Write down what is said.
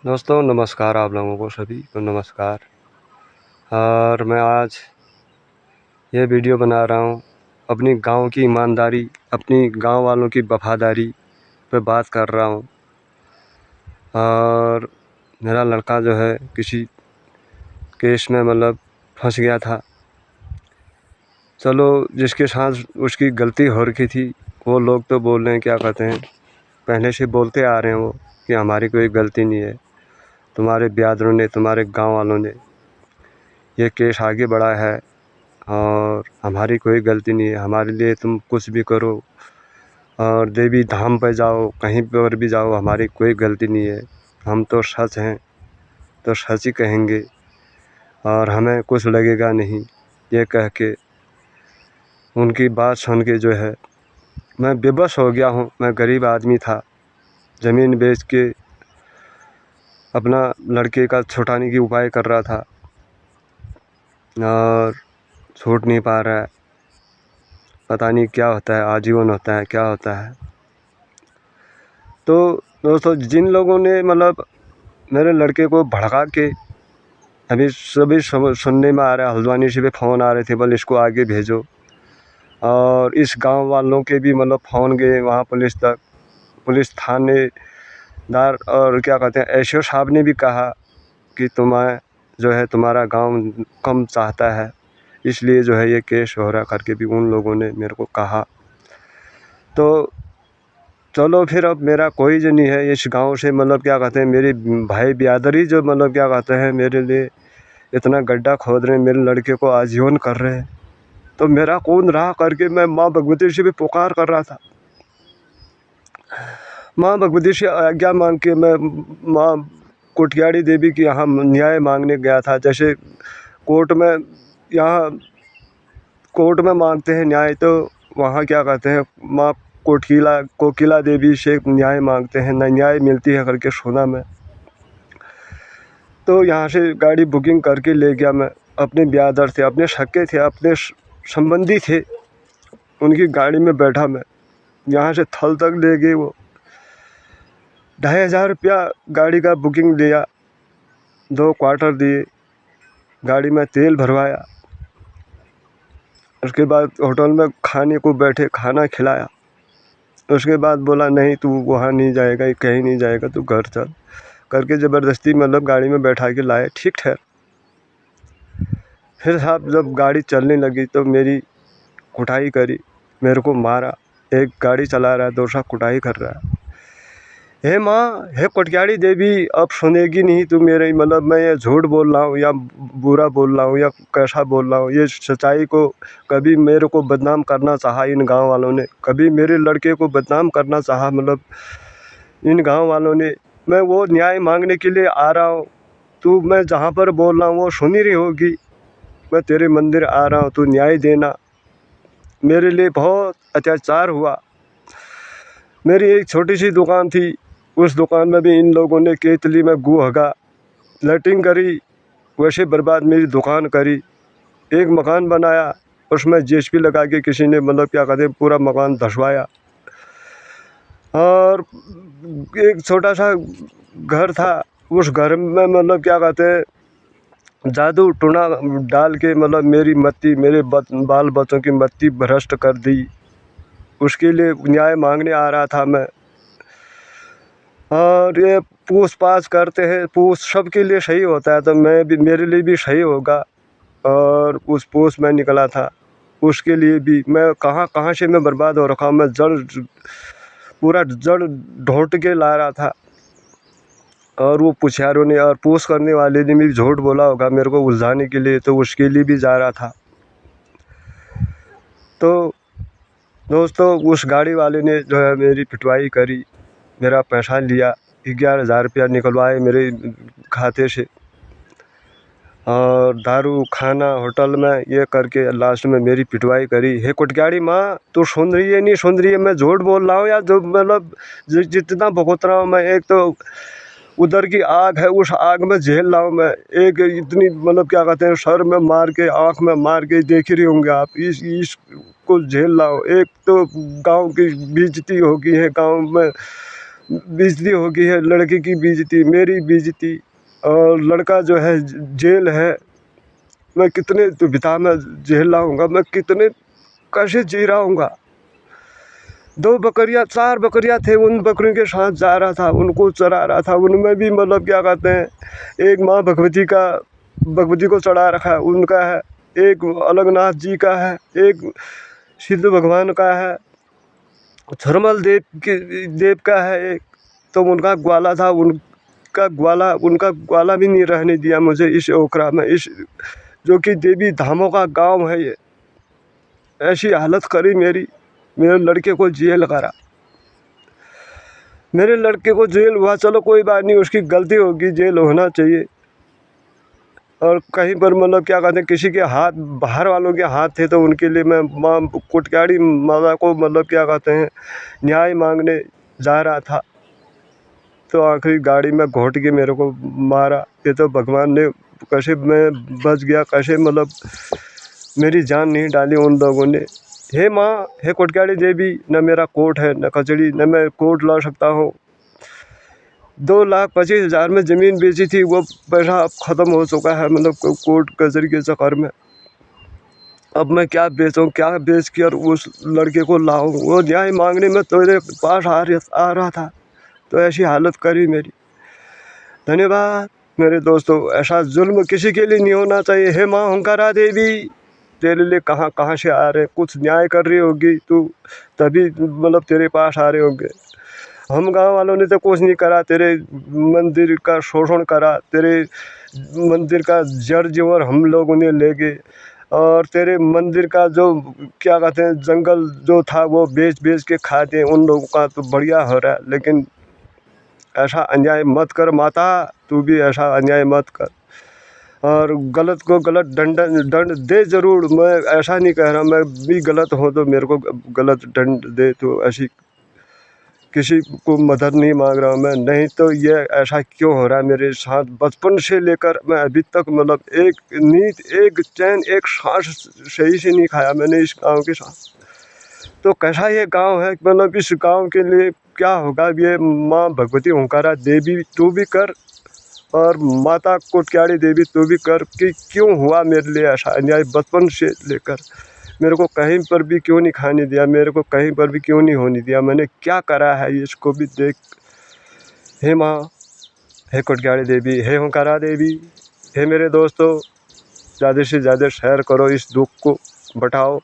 दोस्तों नमस्कार, आप लोगों को सभी को नमस्कार। और मैं आज ये वीडियो बना रहा हूँ अपनी गांव की ईमानदारी, अपनी गांव वालों की वफादारी पे बात कर रहा हूँ। और मेरा लड़का जो है किसी केस में फंस गया था। चलो, जिसके साथ उसकी गलती हो रखी थी वो लोग तो बोल रहे हैं, क्या कहते हैं, पहले से बोलते आ रहे हैं वो कि हमारी कोई गलती नहीं है, तुम्हारे बिरादरों ने, तुम्हारे गांव वालों ने ये केस आगे बढ़ा है और हमारी कोई गलती नहीं है। हमारे लिए तुम कुछ भी करो और देवी धाम पे जाओ, कहीं पर भी जाओ, हमारी कोई गलती नहीं है। हम तो सच हैं तो सच ही कहेंगे और हमें कुछ लगेगा नहीं। ये कह के उनकी बात सुन के जो है मैं बेबस हो गया हूँ। मैं गरीब आदमी था, ज़मीन बेच के अपना लड़के का छुटाने की उपाय कर रहा था और छूट नहीं पा रहा है। पता नहीं क्या होता है, आजीवन होता है, क्या होता है। तो दोस्तों, जिन लोगों ने मेरे लड़के को भड़का के, अभी सभी सुनने में आ रहा है, हल्द्वानी से भी फ़ोन आ रहे थे, बोले इसको आगे भेजो। और इस गांव वालों के भी फ़ोन गए वहाँ पुलिस तक, पुलिस थानेदार और क्या कहते हैं एसओ साहब ने भी कहा कि तुम्हें जो है तुम्हारा गांव कम चाहता है, इसलिए जो है ये केस हो रहा करके भी उन लोगों ने मेरे को कहा। तो चलो फिर, अब मेरा कोई जो नहीं है इस गांव से, क्या कहते हैं, मेरे भाई बिरादरी जो क्या कहते हैं मेरे लिए इतना गड्ढा खोद रहे हैं, मेरे लड़के को आजीवन कर रहे हैं, तो मेरा कौन रहा करके मैं माँ भगवती से भी पुकार कर रहा था। माँ भगवती से आज्ञा मांग के मैं माँ कोटियाड़ी देवी की यहाँ न्याय मांगने गया था। जैसे कोर्ट में, यहाँ कोर्ट में मांगते हैं न्याय, तो वहाँ क्या कहते हैं माँ कोकिला देवी से न्याय मांगते हैं, न न्याय मिलती है करके सुना मैं। तो यहाँ से गाड़ी बुकिंग करके ले गया मैं, अपने ब्यादर थे, अपने शक्के थे, अपने संबंधी थे, उनकी गाड़ी में बैठा मैं, यहाँ से थल तक ले गए। वो 2,500 रुपया गाड़ी का बुकिंग दिया, 2 क्वार्टर दिए, गाड़ी में तेल भरवाया, उसके बाद होटल में खाने को बैठे, खाना खिलाया। उसके बाद बोला नहीं तू वहाँ नहीं जाएगा, कहीं नहीं जाएगा, तू घर चल करके ज़बरदस्ती गाड़ी में बैठा के लाए। ठीक ठहर। फिर साहब जब गाड़ी चलने लगी तो मेरी कुटाई करी, मेरे को मारा। एक गाड़ी चला रहा है, दूसरा कुटाई कर रहा है। हे माँ, हे कोटियाड़ी देवी, अब सुनेगी नहीं तू मेरे, मैं ये झूठ बोल रहा हूँ या बुरा बोल रहा हूँ या कैसा बोल रहा हूँ। ये सच्चाई को, कभी मेरे को बदनाम करना चाहा इन गांव वालों ने, कभी मेरे लड़के को बदनाम करना चाहा इन गांव वालों ने। मैं वो न्याय मांगने के लिए आ रहा हूँ, तू मैं जहाँ पर बोल रहा हूँ वो सुन ही रही होगी। मैं तेरे मंदिर आ रहा हूँ, तू न्याय देना। मेरे लिए बहुत अत्याचार हुआ। मेरी एक छोटी सी दुकान थी, उस दुकान में भी इन लोगों ने केतली में गू हगा, लैट्रिन करी, वैसे बर्बाद मेरी दुकान करी। एक मकान बनाया, उसमें जेसीबी लगा के किसी ने क्या कहते हैं पूरा मकान धसवाया। और एक छोटा सा घर था, उस घर में क्या कहते हैं जादू टूना डाल के मेरी मत्ती, मेरे बाल बच्चों की मत्ती भ्रष्ट कर दी। उसके लिए न्याय मांगने आ रहा था मैं। और ये पूछ पाछ करते हैं, पूछ सबके लिए सही होता है तो मैं भी, मेरे लिए भी सही होगा। और उस पूछ में निकला था, उसके लिए भी मैं कहाँ से मैं बर्बाद हो रखा हूँ। मैं पूरा जड़ ढूंढ के ला रहा था। और वो पुछारों ने और पूछ करने वाले ने भी झूठ बोला होगा मेरे को उलझाने के लिए, तो उसके लिए भी जा रहा था। तो दोस्तों, उस गाड़ी वाले ने जो है मेरी पिटवाई करी, मेरा पैसा लिया, 11,000 रुपया निकलवाए मेरे खाते से, और दारू खाना होटल में ये करके लास्ट में मेरी पिटवाई करी। हे कोटियाड़ी माँ, तू सुन रही है नहीं सुन रही है, मैं झूठ बोल रहा हूँ या जो जितना भुगत रहा हूँ मैं। एक तो उधर की आग है, उस आग में झेल रहा हूँ मैं। एक इतनी क्या कहते हैं सर में मार के, आँख में मार के, देख ही रहे होंगे आप, इसको झेल रहा हूँ। एक तो गांव की बेइज्जती हो गई है, गांव में बेइज्जती हो गई है, लड़के की बेइज्जती, मेरी बेइज्जती, और लड़का जो है जेल है। मैं कितने दुविधा में झेल रहा हूँगा, मैं कितने कैसे जी रहा हूँगा। 2 बकरियाँ 4 बकरियाँ थे, उन बकरियों के साथ जा रहा था, उनको चरा रहा था। उनमें भी मतलब क्या कहते हैं, एक माँ भगवती को चढ़ा रखा है, उनका है, एक अलगनाथ जी का है, एक सिद्ध भगवान का है, थर्मल देव का है एक। तो उनका ग्वाला था, उनका ग्वाला भी नहीं रहने दिया मुझे इस ओखरा में, इस जो कि देवी धामों का गांव है ये। ऐसी हालत करी मेरे लड़के को जेल करा। मेरे लड़के को जेल हुआ, चलो कोई बात नहीं, उसकी गलती होगी, जेल होना चाहिए। और कहीं पर मतलब क्या कहते हैं, किसी के हाथ, बाहर वालों के हाथ थे, तो उनके लिए मैं माँ कोटक्याड़ी माता को मतलब क्या कहते हैं, न्याय मांगने जा रहा था। तो आखिरी गाड़ी में घोट के मेरे को मारा। ये तो भगवान ने, कैसे मैं बच गया, कैसे मतलब मेरी जान नहीं डाली उन लोगों ने। हे माँ, हे कोटक्याड़ी देवी, न मेरा कोर्ट है, न कचड़ी, न मैं कोर्ट ला सकता हूँ। 2,25,000 में ज़मीन बेची थी, वो पैसा अब ख़त्म हो चुका है, मतलब कोर्ट कचहरी के चक्कर में। अब मैं क्या बेचूँ, क्या बेच कर उस लड़के को लाऊँ। वो न्याय मांगने में तेरे पास आ रहा था, तो ऐसी हालत करी मेरी। धन्यवाद मेरे दोस्तों, ऐसा जुल्म किसी के लिए नहीं होना चाहिए। हे माँ ओंकारा देवी, तेरे लिए कहाँ कहाँ से आ रहे, कुछ न्याय कर रही होगी तू, तभी मतलब तेरे पास आ रहे होंगे। हम गांव वालों ने तो कुछ नहीं करा, तेरे मंदिर का शोषण करा, तेरे मंदिर का जड़ जीवन हम लोगों ने ले गए, और तेरे मंदिर का जो क्या कहते हैं जंगल जो था वो बेच बेच के खाते हैं। उन लोगों का तो बढ़िया हो रहा है, लेकिन ऐसा अन्याय मत कर माता, तू भी ऐसा अन्याय मत कर। और गलत को गलत दंड दे ज़रूर। मैं ऐसा नहीं कह रहा मैं भी गलत हूँ तो मेरे को गलत दंड दे, तो ऐसी किसी को मदद नहीं मांग रहा हूँ मैं। नहीं तो ये ऐसा क्यों हो रहा है मेरे साथ, बचपन से लेकर मैं अभी तक मतलब एक नींद, एक चैन, एक सांस सही से नहीं खाया मैंने इस गांव के साथ। तो कैसा ये गांव है, मतलब इस गांव के लिए क्या होगा। ये माँ भगवती ओंकारा देवी तू भी कर, और माता कोटक्याड़ी देवी तू भी कर, कि क्यों हुआ मेरे लिए ऐसा अन्याय। बचपन से लेकर मेरे को कहीं पर भी क्यों नहीं खाने दिया, मेरे को कहीं पर भी क्यों नहीं होने दिया, मैंने क्या करा है इसको भी देख। हे माँ, हे कोटक्याड़ी देवी, हे ओंकारा देवी, हे मेरे दोस्तों, ज़्यादा से ज़्यादा शेयर करो, इस दुख को बटाओ।